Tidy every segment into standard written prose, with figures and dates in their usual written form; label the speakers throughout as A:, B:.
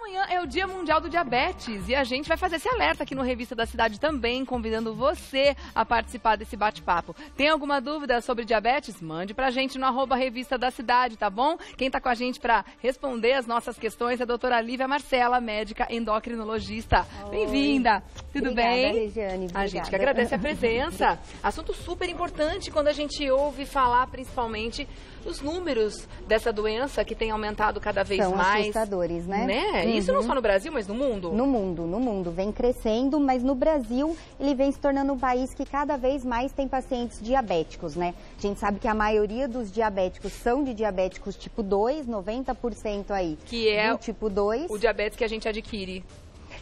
A: Amanhã é o Dia Mundial do Diabetes e a gente vai fazer esse alerta aqui no Revista da Cidade também, convidando você a participar desse bate-papo. Tem alguma dúvida sobre diabetes? Mande pra gente no @Revista da Cidade, tá bom? Quem tá com a gente pra responder as nossas questões é a doutora Lívia Marcela, médica endocrinologista. Bem-vinda! Tudo
B: obrigada,
A: bem?
B: Regiane, obrigada.
A: A gente que agradece a presença. Assunto super importante quando a gente ouve falar, principalmente, dos números dessa doença que tem aumentado cada vez
B: São
A: mais.
B: assustadores, né?
A: Isso não só no Brasil, mas no mundo?
B: No mundo. Vem crescendo, mas no Brasil ele vem se tornando um país que cada vez mais tem pacientes diabéticos, né? A gente sabe que a maioria dos diabéticos são de diabéticos tipo 2, 90% aí.
A: Que é
B: do tipo 2.
A: O diabetes que a gente adquire.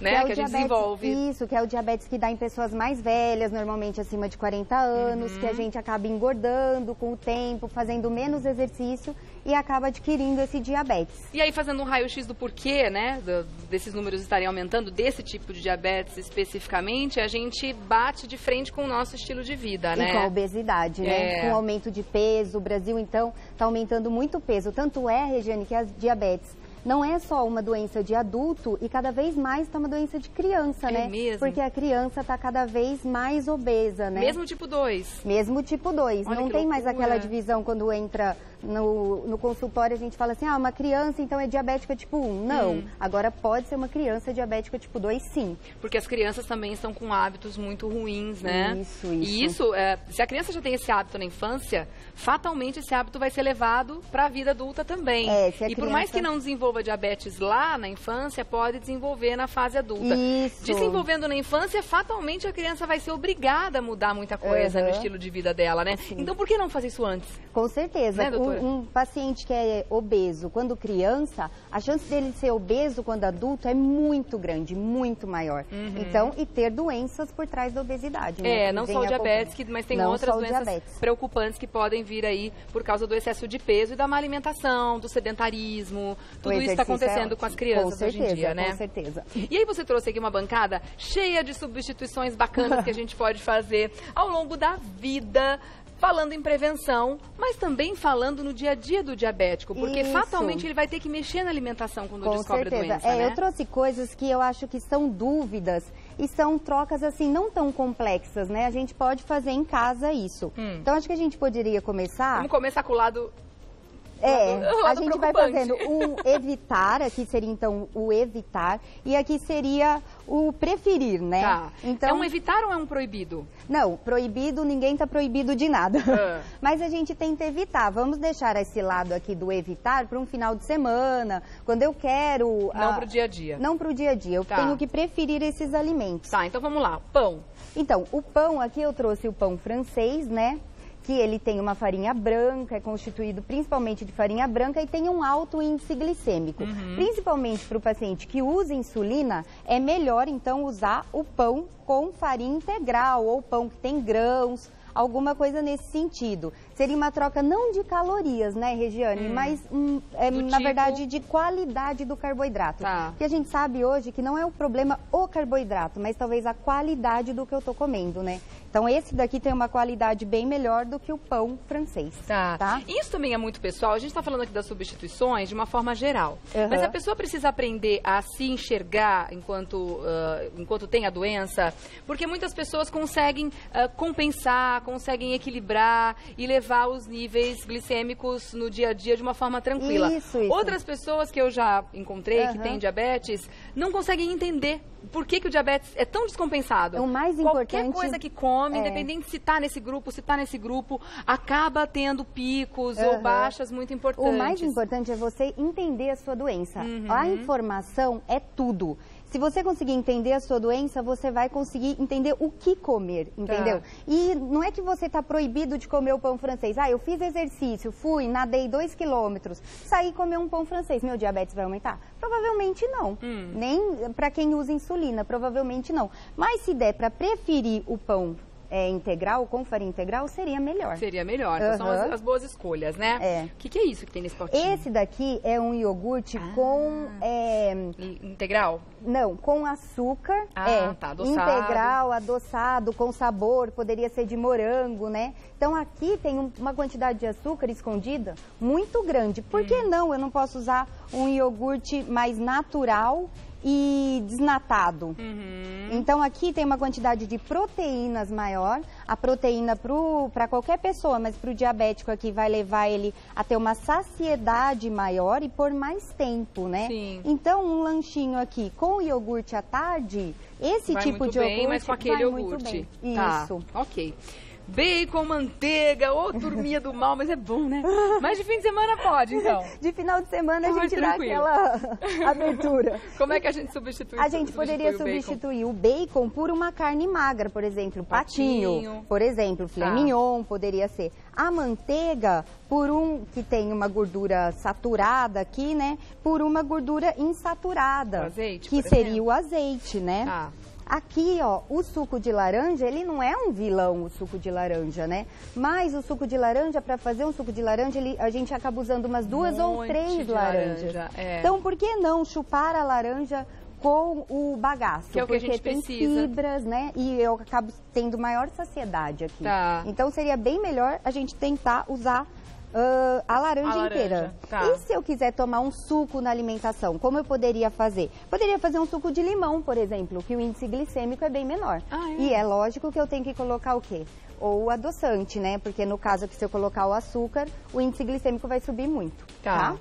A: Né? Que a gente desenvolve.
B: Isso, que é o diabetes que dá em pessoas mais velhas, normalmente acima de 40 anos, que a gente acaba engordando com o tempo, fazendo menos exercício e acaba adquirindo esse diabetes.
A: E aí, fazendo um raio-x do porquê, né, desses números estarem aumentando, desse tipo de diabetes especificamente, a gente bate de frente com o nosso estilo de vida, né?
B: E com a obesidade, né? Com o aumento de peso, o Brasil, então, está aumentando muito o peso. Tanto é, Regiane, que a diabetes não é só uma doença de adulto e cada vez mais está uma doença de criança, né?
A: Mesmo?
B: Porque a criança está cada vez mais obesa, né?
A: Mesmo tipo 2?
B: Mesmo tipo 2.
A: Olha,
B: não tem mais aquela divisão quando entra no consultório, a gente fala assim, uma criança então é diabética tipo 1. Não, agora pode ser uma criança diabética tipo 2, sim.
A: Porque as crianças também estão com hábitos muito ruins, né?
B: Isso.
A: E isso, se a criança já tem esse hábito na infância, fatalmente esse hábito vai ser levado para a vida adulta também. E por mais que não desenvolva diabetes lá na infância, pode desenvolver na fase adulta.
B: Isso.
A: Desenvolvendo na infância, fatalmente a criança vai ser obrigada a mudar muita coisa no estilo de vida dela, né?
B: Sim.
A: Então por que não fazer isso antes?
B: Com certeza.
A: Né,
B: um paciente que é obeso quando criança, a chance dele ser obeso quando adulto é muito grande, muito maior. Então, e ter doenças por trás da obesidade. Né?
A: Não só o diabetes, mas tem outras doenças preocupantes que podem vir aí por causa do excesso de peso e da má alimentação, do sedentarismo, tudo isso está acontecendo com as crianças hoje em dia, né?
B: Com certeza.
A: E aí você trouxe aqui uma bancada cheia de substituições bacanas que a gente pode fazer ao longo da vida, falando em prevenção, mas também falando no dia a dia do diabético, porque fatalmente ele vai ter que mexer na alimentação quando descobre a doença, né?
B: Eu trouxe coisas que eu acho que são dúvidas e são trocas assim não tão complexas, né? A gente pode fazer em casa isso. Então acho que a gente poderia começar...
A: Vamos começar com o lado...
B: a gente vai fazendo o evitar, aqui seria então o evitar, e aqui seria o preferir, né?
A: Tá.
B: Então,
A: é um evitar ou é um proibido?
B: Não, proibido, ninguém tá proibido de nada. Mas a gente tenta evitar. Vamos deixar esse lado aqui do evitar para um final de semana, quando eu quero...
A: Não pro dia a dia.
B: Não pro dia a dia, eu tenho que preferir esses alimentos.
A: Tá, então vamos lá, pão.
B: Então, o pão, aqui eu trouxe o pão francês, né? Que ele tem uma farinha branca, é constituído principalmente de farinha branca e tem um alto índice glicêmico. Principalmente para o paciente que usa insulina, é melhor então usar o pão com farinha integral ou pão que tem grãos, alguma coisa nesse sentido. Seria uma troca não de calorias, né, Regiane, mas na verdade de qualidade do carboidrato. Porque a gente sabe hoje que não é o problema o carboidrato, mas talvez a qualidade do que eu tô comendo, né? Então esse daqui tem uma qualidade bem melhor do que o pão francês. Tá?
A: Isso também é muito pessoal. A gente está falando aqui das substituições de uma forma geral. Mas a pessoa precisa aprender a se enxergar enquanto tem a doença, porque muitas pessoas conseguem compensar, conseguem equilibrar e levar os níveis glicêmicos no dia a dia de uma forma tranquila.
B: Isso.
A: Outras pessoas que eu já encontrei que têm diabetes não conseguem entender por que o diabetes é tão descompensado.
B: O mais importante...
A: Qualquer coisa que come, independente se está nesse grupo, acaba tendo picos ou baixas muito importantes.
B: O mais importante é você entender a sua doença. A informação é tudo. Se você conseguir entender a sua doença, você vai conseguir entender o que comer, entendeu? E não é que você está proibido de comer o pão francês. Eu fiz exercício, fui, nadei 2 quilômetros, saí e comer um pão francês. Meu diabetes vai aumentar? Provavelmente não. Nem para quem usa insulina, provavelmente não. Mas se der para preferir o pão integral, com farinha integral, seria melhor.
A: Seria melhor. Então são as boas escolhas, né? O que é isso que tem nesse potinho?
B: Esse daqui é um iogurte com...
A: integral?
B: Não, com açúcar.
A: Tá, adoçado.
B: Integral, adoçado, com sabor, poderia ser de morango, né? Então aqui tem uma quantidade de açúcar escondida muito grande. Por que não? Eu não posso usar um iogurte mais natural e desnatado. Então aqui tem uma quantidade de proteínas maior. A proteína para qualquer pessoa, mas para o diabético aqui vai levar ele a ter uma saciedade maior e por mais tempo, né?
A: Sim.
B: Então um lanchinho aqui com iogurte à tarde, esse
A: vai
B: tipo de
A: bem,
B: iogurte
A: mas com aquele
B: vai
A: iogurte.
B: muito bem.
A: Tá.
B: Isso.
A: Ok. Bacon, manteiga, ou turminha do mal, mas é bom, né? Mas de fim de semana pode, então.
B: De final de semana a gente dá
A: tranquilo.
B: aquela abertura.
A: Como é que a gente substitui
B: A gente poderia substituir o bacon por uma carne magra, por exemplo, patinho, por exemplo, filé mignon, poderia ser. A manteiga, por que tem uma gordura saturada aqui, né? Por uma gordura insaturada,
A: o azeite,
B: que seria o azeite, né? Aqui, ó, o suco de laranja, ele não é um vilão, o suco de laranja, né? Mas o suco de laranja, para fazer um suco de laranja, a gente acaba usando umas 2 ou 3 laranjas. Então, por que não chupar a laranja com o bagaço?
A: Que é o que a gente precisa.
B: Porque tem fibras, né? E eu acabo tendo maior saciedade aqui. Então, seria bem melhor a gente tentar usar a laranja inteira. E se eu quiser tomar um suco na alimentação, como eu poderia fazer? Poderia fazer um suco de limão, por exemplo, que o índice glicêmico é bem menor. E é lógico que eu tenho que colocar o quê? Ou o adoçante, né? Porque no caso que se eu colocar o açúcar, o índice glicêmico vai subir muito, tá?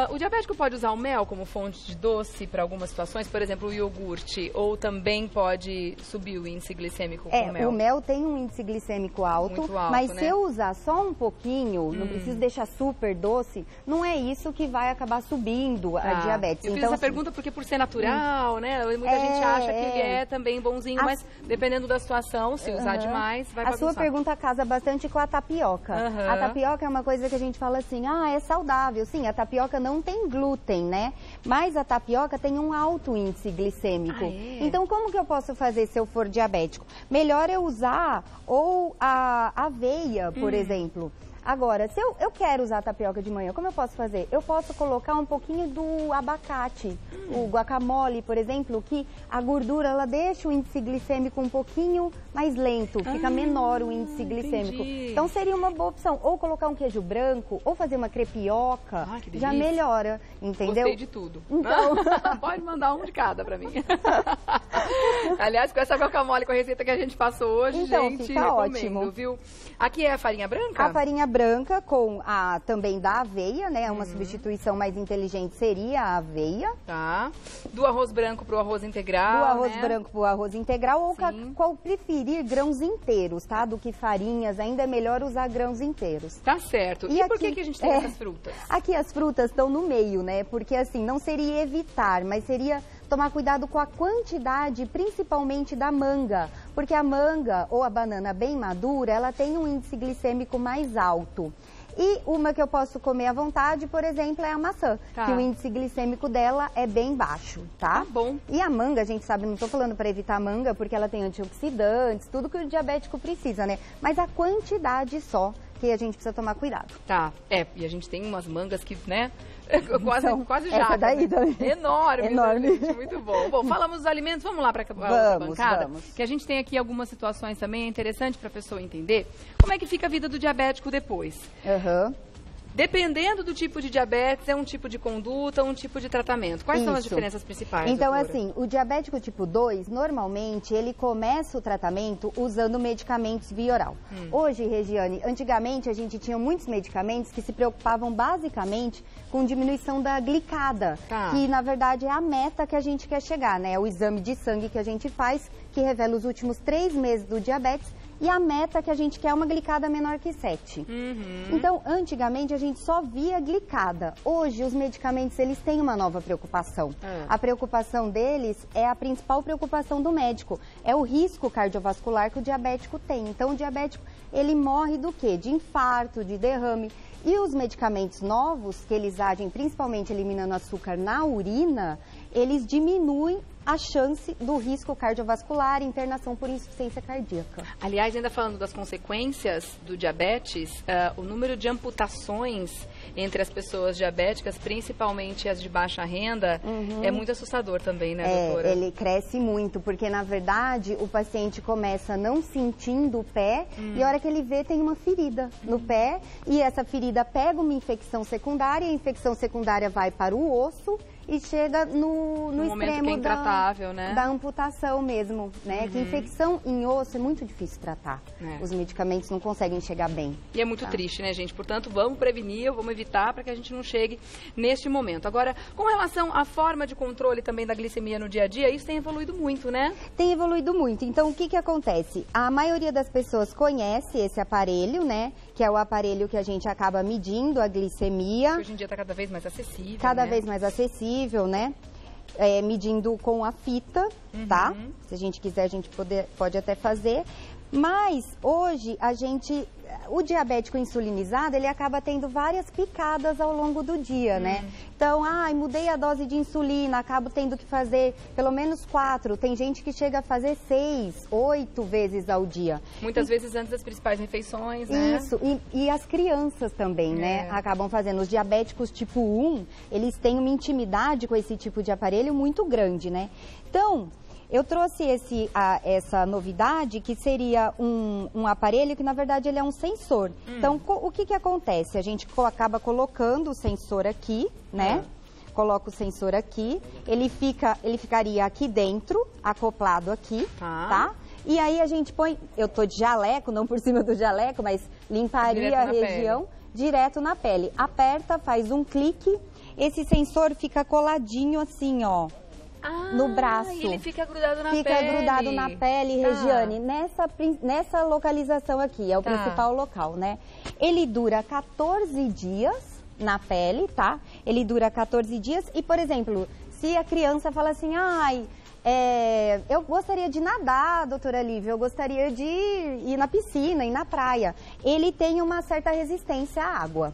A: O diabético pode usar o mel como fonte de doce para algumas situações? Por exemplo, o iogurte, ou também pode subir o índice glicêmico com o mel?
B: O mel tem um índice glicêmico alto,
A: muito alto,
B: mas
A: né?
B: se eu usar só um pouquinho, não preciso deixar super doce, não é isso que vai acabar subindo a diabetes.
A: Eu fiz essa pergunta porque por ser natural, né? Muita gente acha que ele é também bonzinho, mas dependendo da situação, se usar demais, vai bagunçar.
B: A sua pergunta casa bastante com a tapioca. A tapioca é uma coisa que a gente fala assim, é saudável. Sim, a tapioca não tem glúten, né? Mas a tapioca tem um alto índice glicêmico. Então, como que eu posso fazer se eu for diabético? Melhor eu usar ou a aveia, por exemplo. Agora, se eu quero usar tapioca de manhã, como eu posso fazer? Eu posso colocar um pouquinho do abacate, o guacamole, por exemplo, que a gordura, ela deixa o índice glicêmico um pouquinho mais lento, fica menor o índice glicêmico. Então, seria uma boa opção. Ou colocar um queijo branco, ou fazer uma crepioca, já melhora, entendeu?
A: Gostei de tudo.
B: Então...
A: Pode mandar um de cada pra mim. Aliás, com essa guacamole, com a receita que a gente passou hoje, gente,
B: fica ótimo,
A: viu? Aqui é a farinha branca?
B: A farinha branca com também da aveia, né? Uma substituição mais inteligente seria a aveia.
A: Tá. Do arroz branco pro arroz integral,
B: do arroz branco pro arroz integral, ou qual preferir grãos inteiros, tá? Do que farinhas, ainda é melhor usar grãos inteiros.
A: Tá certo. E por que a gente tem essas frutas?
B: Aqui as frutas estão no meio, né? Porque assim, não seria evitar, mas seria tomar cuidado com a quantidade, principalmente da manga, porque a manga ou a banana bem madura, ela tem um índice glicêmico mais alto. E uma que eu posso comer à vontade, por exemplo, é a maçã, que o índice glicêmico dela é bem baixo, tá?
A: Tá bom.
B: E a manga, a gente sabe, não tô falando para evitar a manga, porque ela tem antioxidantes, tudo que o diabético precisa, né? Mas a quantidade só que a gente precisa tomar cuidado.
A: Tá, e a gente tem umas mangas que, né, quase já.
B: Essa daí também.
A: Enorme, né, gente? Muito bom. Bom, falamos dos alimentos, vamos lá para a bancada? Que a gente tem aqui algumas situações também, é interessante para a pessoa entender como é que fica a vida do diabético depois. Dependendo do tipo de diabetes, é um tipo de conduta, um tipo de tratamento. Quais são as diferenças principais,
B: então,
A: doutora?
B: assim, o diabético tipo 2, normalmente, ele começa o tratamento usando medicamentos via oral. Hoje, Regiane, antigamente a gente tinha muitos medicamentos que se preocupavam basicamente com diminuição da glicada, que na verdade é a meta que a gente quer chegar, né? É o exame de sangue que a gente faz, que revela os últimos 3 meses do diabetes, e a meta que a gente quer é uma glicada menor que 7. Então, antigamente, a gente só via glicada. Hoje, os medicamentos, eles têm uma nova preocupação. A preocupação deles é a principal preocupação do médico. É o risco cardiovascular que o diabético tem. Então, o diabético, ele morre do quê? De infarto, de derrame. E os medicamentos novos, que eles agem principalmente eliminando açúcar na urina, eles diminuem a chance do risco cardiovascular e internação por insuficiência cardíaca.
A: Aliás, ainda falando das consequências do diabetes, o número de amputações entre as pessoas diabéticas, principalmente as de baixa renda, é muito assustador também, né, doutora?
B: Ele cresce muito, porque na verdade o paciente começa não sentindo o pé e a hora que ele vê tem uma ferida no pé e essa ferida pega uma infecção secundária, a infecção secundária vai para o osso e chega no extremo
A: que é intratável, né?
B: Da amputação mesmo, né? Que infecção em osso é muito difícil tratar. Os medicamentos não conseguem chegar bem.
A: E é muito triste, né, gente? Portanto, vamos prevenir, vamos evitar para que a gente não chegue neste momento. Agora, com relação à forma de controle também da glicemia no dia a dia, isso tem evoluído muito, né?
B: Tem evoluído muito. Então, o que acontece? A maioria das pessoas conhece esse aparelho, né? Que é o aparelho que a gente acaba medindo a glicemia.
A: Que hoje em dia está cada vez mais acessível,
B: Cada vez mais acessível, né? Medindo com a fita, tá? Se a gente quiser, a gente pode até fazer. Mas, hoje, o diabético insulinizado, ele acaba tendo várias picadas ao longo do dia, né? Então, mudei a dose de insulina, acabo tendo que fazer pelo menos 4. Tem gente que chega a fazer 6, 8 vezes ao dia.
A: Muitas vezes antes das principais refeições, né?
B: Isso, e as crianças também, né? Acabam fazendo. Os diabéticos tipo 1, eles têm uma intimidade com esse tipo de aparelho muito grande, né? Então, eu trouxe essa novidade, que seria um aparelho que, na verdade, ele é um sensor. Então, o que acontece? A gente acaba colocando o sensor aqui, né? Coloca o sensor aqui, ele ficaria aqui dentro, acoplado aqui, tá? E aí a gente põe, eu tô de jaleco, não por cima do jaleco, mas limparia a região direto na pele. Aperta, faz um clique, esse sensor fica coladinho assim, ó. No braço.
A: E ele fica grudado na pele.
B: Fica grudado na pele, Regiane, nessa localização aqui, é o principal local, né? Ele dura 14 dias na pele, tá? Ele dura 14 dias e, por exemplo, se a criança fala assim, eu gostaria de nadar, doutora Lívia, eu gostaria de ir na piscina, ir na praia. Ele tem uma certa resistência à água.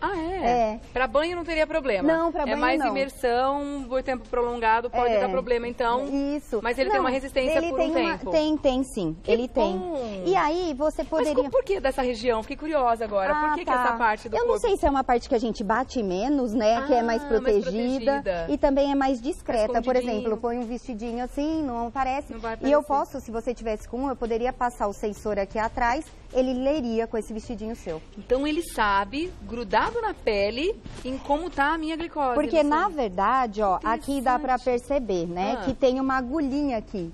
A: Para banho não teria problema?
B: Não, para banho não.
A: É mais imersão, por tempo prolongado pode dar problema, então.
B: Isso.
A: Mas ele tem uma resistência por um tempo?
B: Tem sim. Ele tem. E aí você poderia...
A: Mas por que dessa região? Fiquei curiosa agora. Por que essa parte do corpo?
B: Eu não sei se é uma parte que a gente bate menos, né? Que é mais protegida. E também é mais discreta. Por exemplo, põe um vestidinho assim, não aparece. E eu posso, se você tivesse com eu poderia passar o sensor aqui atrás, ele leria com esse vestidinho seu.
A: Então ele sabe, grudado na pele, em como tá a minha glicose.
B: Porque na verdade, ó, aqui dá pra perceber, né, que tem uma agulhinha aqui.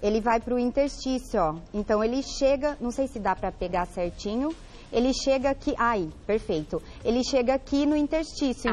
B: Ele vai pro interstício, ó. Então ele chega, não sei se dá pra pegar certinho. Ele chega aqui, perfeito. Ele chega aqui no interstício,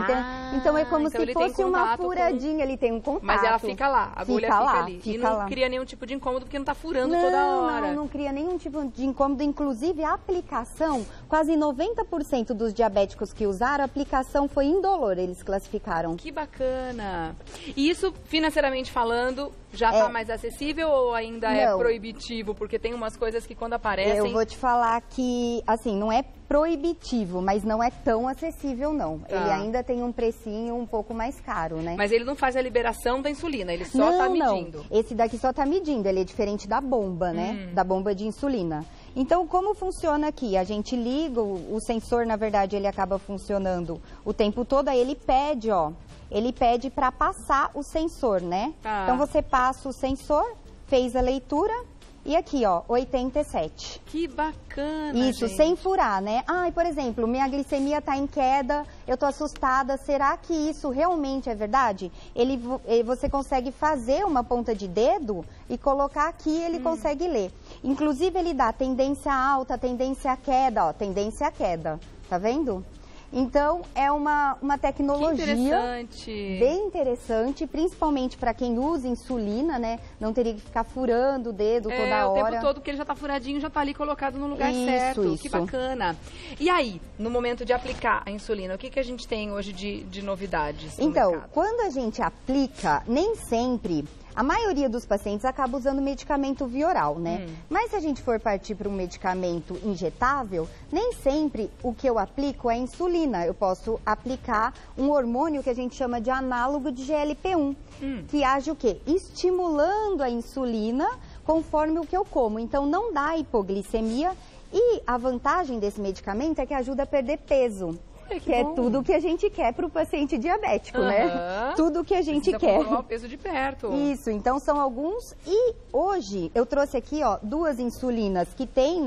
B: então é como se fosse uma furadinha, ele tem um contato.
A: Mas ela fica lá, a agulha fica ali. E não cria nenhum tipo de incômodo, porque não tá furando toda hora.
B: Não cria nenhum tipo de incômodo. Inclusive, a aplicação, quase 90% dos diabéticos que usaram, a aplicação foi indolor, eles classificaram.
A: Que bacana! E isso, financeiramente falando, já tá mais acessível ou ainda é proibitivo? Porque tem umas coisas que quando aparecem...
B: Eu vou te falar que, assim, não é proibitivo, mas não é tão acessível, não. Ele ainda tem um precinho um pouco mais caro, né?
A: Mas ele não faz a liberação da insulina, ele só tá medindo.
B: Não. Esse daqui só tá medindo, ele é diferente da bomba, né? Da bomba de insulina. Então, como funciona aqui? A gente liga, o sensor, na verdade, ele acaba funcionando o tempo todo, aí ele pede, ó, ele pede para passar o sensor, né? Então, você passa o sensor, fez a leitura, e aqui, ó, 87.
A: Que bacana,
B: Isso,
A: gente.
B: sem furar, né? Por exemplo, minha glicemia tá em queda, eu tô assustada, será que isso realmente é verdade? Você consegue fazer uma ponta de dedo e colocar aqui, ele consegue ler. Inclusive, ele dá tendência alta, tendência à queda, ó, tendência à queda, tá vendo? Então, é uma tecnologia bem interessante, principalmente para quem usa insulina, né? Não teria que ficar furando o dedo toda hora.
A: O tempo todo que ele já tá furadinho, já tá ali colocado no lugar certo.
B: Isso.
A: Que bacana. E aí, no momento de aplicar a insulina, o que a gente tem hoje de novidades no mercado?
B: Quando a gente aplica, nem sempre A maioria dos pacientes acaba usando medicamento via oral, né? Mas se a gente for partir para um medicamento injetável, nem sempre o que eu aplico é insulina. Eu posso aplicar um hormônio que a gente chama de análogo de GLP-1, que age o quê? Estimulando a insulina conforme o que eu como. Então, não dá hipoglicemia e a vantagem desse medicamento é que ajuda a perder peso. Que é tudo o que a gente quer para o paciente diabético, né? Tudo o que a gente quer.
A: Controlar o peso de perto.
B: Isso, então são alguns. E hoje eu trouxe aqui, ó, 2 insulinas que tem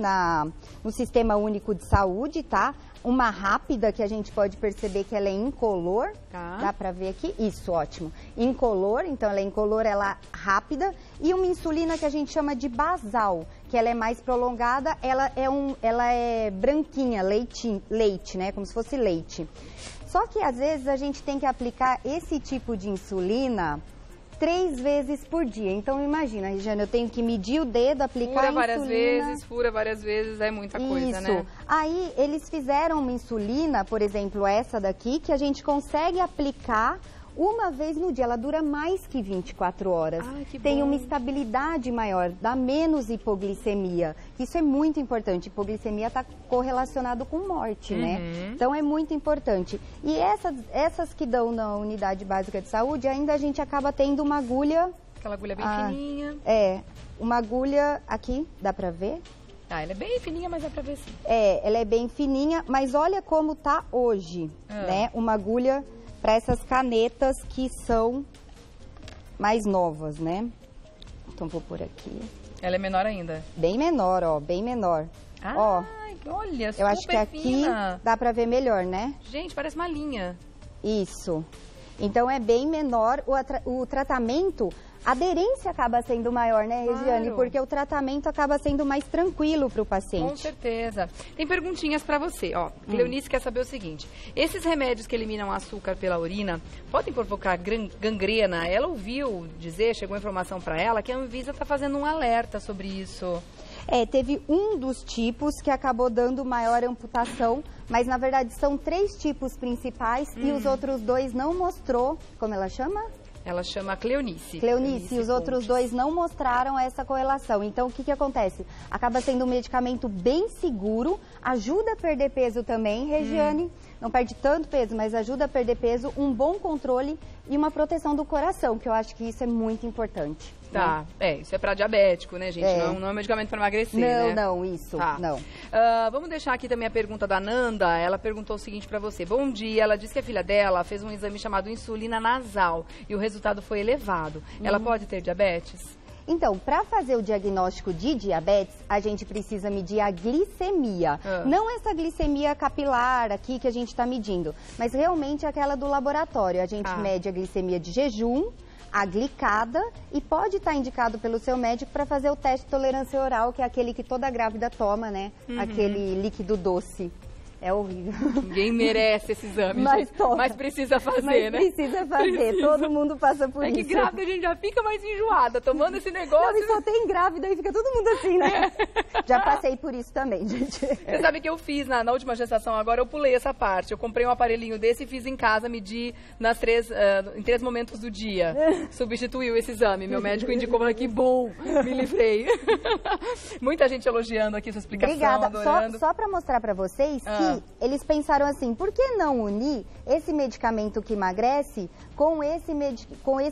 B: no Sistema Único de Saúde, tá? Uma rápida, que a gente pode perceber que ela é incolor. Tá. Dá pra ver aqui? Isso, ótimo. Incolor, então ela é incolor, ela é rápida. E uma insulina que a gente chama de basal, que ela é mais prolongada, ela é branquinha, leite, né? Como se fosse leite. Só que às vezes a gente tem que aplicar esse tipo de insulina 3 vezes por dia. Então, imagina, Regiane, eu tenho que medir o dedo, aplicar a insulina.
A: Fura várias vezes, é muita coisa, né?
B: Aí, eles fizeram uma insulina, por exemplo, essa daqui, que a gente consegue aplicar uma vez no dia. Ela dura mais que 24 horas. Tem uma estabilidade maior, dá menos hipoglicemia. Isso é muito importante. Hipoglicemia está correlacionado com morte, né? Então é muito importante. E essas que dão na unidade básica de saúde, ainda a gente acaba tendo uma agulha...
A: Aquela agulha bem fininha.
B: É, uma agulha aqui, dá pra ver?
A: Ela é bem fininha, mas dá pra ver sim.
B: É, ela é bem fininha, mas olha como tá hoje, né? Uma agulha para essas canetas que são mais novas, né? Então, vou por aqui.
A: Ela é menor ainda?
B: Bem menor, ó, bem menor.
A: Ó, olha, super
B: eu acho que aqui
A: fina.
B: Dá pra ver melhor, né?
A: Gente, parece uma linha.
B: Isso. Então, é bem menor. O tratamento, a aderência acaba sendo maior, né, Regiane?
A: Claro.
B: Porque o tratamento acaba sendo mais tranquilo para o paciente.
A: Com certeza. Tem perguntinhas para você, ó. Cleonice quer saber o seguinte. Esses remédios que eliminam açúcar pela urina podem provocar gangrena? Ela ouviu dizer, chegou informação para ela, que a Anvisa está fazendo um alerta sobre isso.
B: Teve um dos tipos que acabou dando maior amputação, mas na verdade são 3 tipos principais e os outros 2 não mostrou, como ela chama?
A: Ela chama Cleonice.
B: Cleonice, e os outros 2 não mostraram essa correlação. Então, o que acontece? Acaba sendo um medicamento bem seguro, ajuda a perder peso também, Regiane. Não perde tanto peso, mas ajuda a perder peso, um bom controle e uma proteção do coração, que eu acho que isso é muito importante.
A: Tá, né? Isso é para diabético, né, gente? Não é medicamento para emagrecer, né?
B: Não, isso, não.
A: Vamos deixar aqui também a pergunta da Nanda. Ela perguntou o seguinte para você. Bom dia, ela disse que a filha dela fez um exame chamado insulina nasal e o resultado foi elevado. Ela pode ter diabetes?
B: Então, para fazer o diagnóstico de diabetes, a gente precisa medir a glicemia. Não essa glicemia capilar aqui que a gente está medindo, mas realmente aquela do laboratório. A gente mede a glicemia de jejum, a glicada, e pode estar indicado pelo seu médico para fazer o teste de tolerância oral, que é aquele que toda grávida toma, né? Aquele líquido doce. É horrível.
A: Ninguém merece esse exame, mas precisa fazer, né?
B: Precisa fazer, todo mundo passa por isso.
A: É que grávida a gente já fica mais enjoada, tomando esse negócio.
B: Não, e só tem grávida e fica todo mundo assim, né? Já passei por isso também, gente.
A: Você sabe que eu fiz na última gestação, agora eu pulei essa parte. Eu comprei um aparelhinho desse e fiz em casa, medi em 3 momentos do dia. Substituiu esse exame. Meu médico indicou, que bom, me livrei. Muita gente elogiando aqui sua explicação,
B: obrigada.
A: Adorando.
B: Só para mostrar para vocês que eles pensaram assim, por que não unir esse medicamento que emagrece com esse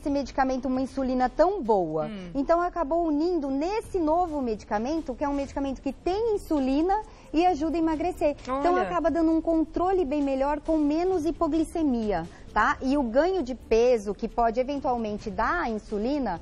B: medicamento, uma insulina tão boa? Então, acabou unindo nesse novo medicamento, que é um medicamento que tem insulina e ajuda a emagrecer.
A: Olha.
B: Então, acaba dando um controle bem melhor com menos hipoglicemia, tá? E o ganho de peso que pode eventualmente dar a insulina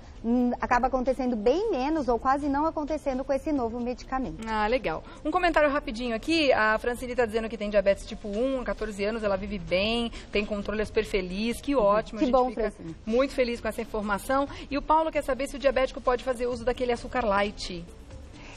B: acaba acontecendo bem menos ou quase não acontecendo com esse novo medicamento.
A: Ah, legal. Um comentário rapidinho aqui. A Francine está dizendo que tem diabetes tipo 1, há 14 anos, ela vive bem, tem controle, é super feliz. Que ótimo.
B: Que
A: a gente
B: bom,
A: fica
B: Francine.
A: muito feliz com essa informação. E o Paulo quer saber se o diabético pode fazer uso daquele açúcar light.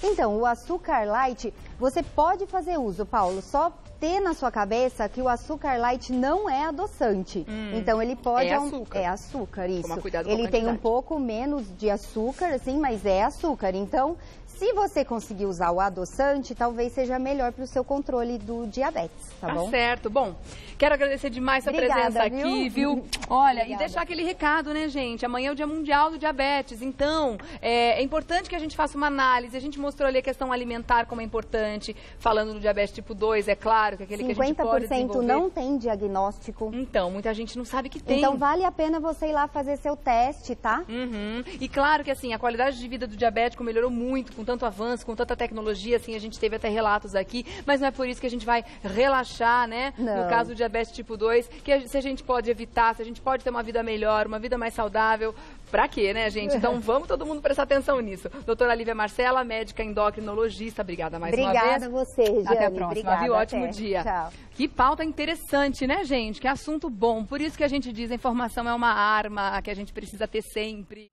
B: Então, o açúcar light, Você pode fazer uso, Paulo, só ter na sua cabeça que o açúcar light não é adoçante. Então ele pode... É açúcar, isso.
A: Toma cuidado com a
B: ele tem
A: quantidade.
B: um pouco menos de açúcar, assim, mas é açúcar. Então, se você conseguir usar o adoçante, talvez seja melhor para o seu controle do diabetes, tá bom?
A: Certo. Bom, quero agradecer demais sua presença aqui, viu? Olha, e deixar aquele recado, né, gente? Amanhã é o Dia Mundial do Diabetes, então é importante que a gente faça uma análise. A gente mostrou ali a questão alimentar como é importante, falando do diabetes tipo 2, é claro, que é aquele que a gente pode desenvolver.
B: 50% não tem diagnóstico.
A: Então, muita gente não sabe que tem.
B: Então, vale a pena você ir lá fazer seu teste, tá?
A: E claro que, assim, a qualidade de vida do diabético melhorou muito com tanto avanço, com tanta tecnologia, assim, a gente teve até relatos aqui, mas não é por isso que a gente vai relaxar, né?
B: Não.
A: No caso do diabetes tipo 2, que se a gente pode evitar, se a gente pode ter uma vida melhor, uma vida mais saudável, pra quê, né, gente? Então vamos todo mundo prestar atenção nisso. Doutora Lívia Marcela, médica endocrinologista, obrigada mais uma vez.
B: Obrigada a você, Jane.
A: Até a próxima,
B: Obrigada,
A: viu? Ótimo
B: até.
A: dia.
B: Tchau.
A: Que pauta interessante, né, gente? Que assunto bom. Por isso que a gente diz, a informação é uma arma que a gente precisa ter sempre.